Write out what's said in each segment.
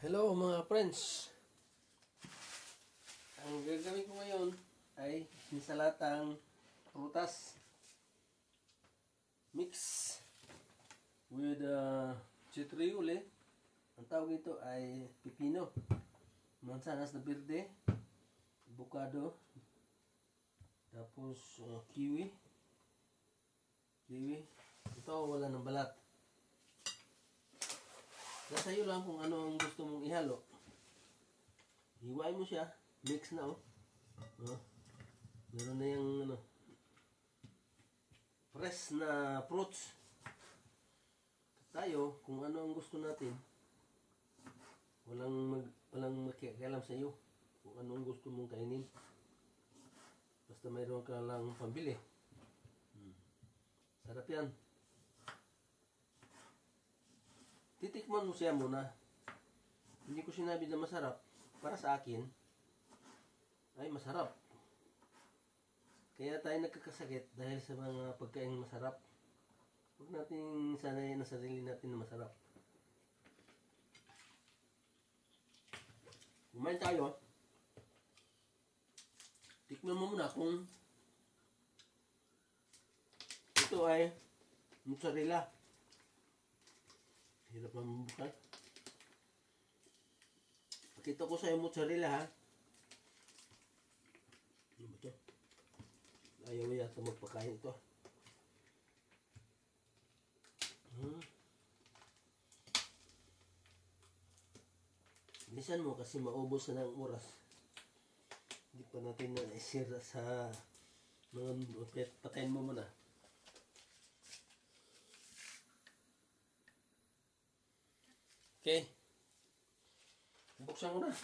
Hello mga friends. Ang gagawin ko ngayon ay insalatang prutas mix with citriuli. Ang tawag ito ay pipino, mansanas na berde, avocado, tapos kiwi. Ito wala ng balat. Nasa iyo lang kung ano ang gusto mong ihalo. Hiwain mo siya. Mix na oh. Meron na yung fresh na fruits. Tayo, kung ano ang gusto natin. Walang makialam sa iyo. Kung ano ang gusto mong kainin. Basta mayroon ka lang pambili. Sarap yan. Titikman mo siya muna. Hindi ko sinabi na masarap. Para sa akin, ay masarap. Kaya tayo nagkakasakit dahil sa mga pagkain masarap. Huwag natin sanayin na sarili natin na masarap. Kumain tayo. Tikman mo muna kung ito ay mozzarella. Hirap naman bukas. Pakita ko sa iyo mozzarella ha. Ano ba ito? Ayaw yata magpakain ito. Bilisan mo kasi maubos na ng oras. Hindi pa natin na-share sa mga patayin mo muna. Okay. Buksan ko na.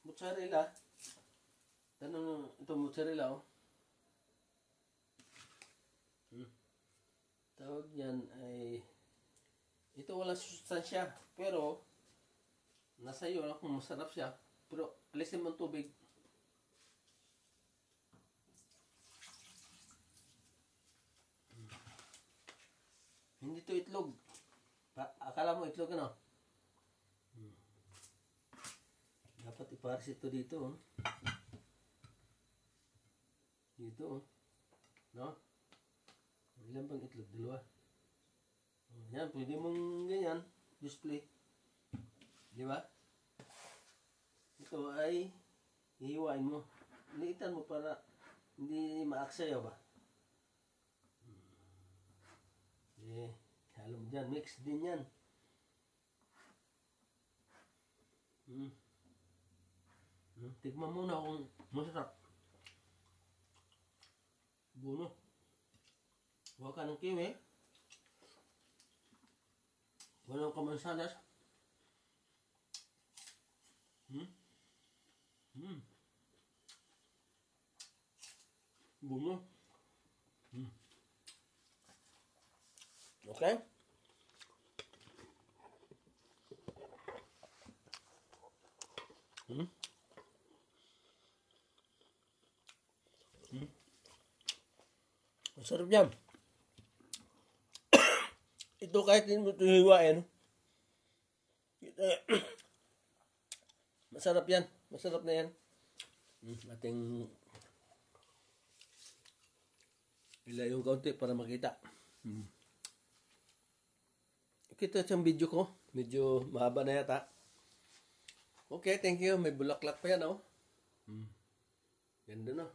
Mozzarella. Tanong ito mozzarella oh. Tawag yan ay ito wala sustansya pero nasa iyo lang kung masarap siya. Pero alisin mo ang tubig. Hindi to itlog. Akala mo itlog ano? Dapat ipares ito dito. Oh. Dito. Oh. No? Ilan bang itlog? Dalawa. Yan, pwede mong ganyan. Display. Di ba? Ito ay hihiwain mo. Liitan mo para hindi maaksayaw ba? Halo mo dyan. Mix din yan. Tignan muna kung masarap. Buno. Huwag ka ng kiwi. Walang kamansanas. Buno. Okay? Masarap yan. Ito kahit hindi mo ito hiwain. Masarap yan. Masarap na yan. Ating ilayo yung kaunti para makita. Kita siyang video ko. Medyo mahaba na yata. Okay, thank you. May bulaklak pa yan, oh. Ganda na.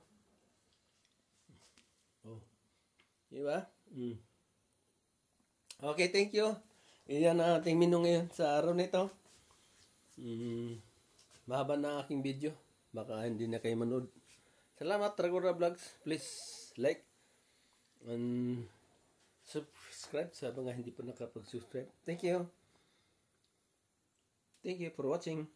Oh. Diba? Okay, thank you. Iyan ang ating menu ngayon sa araw nito. Mahaba na aking video. Baka hindi na kayo manood. Salamat, Tragora Vlogs. Please like and subscribe sa mga hindi pa nakapag-subscribe. Thank you. Thank you for watching.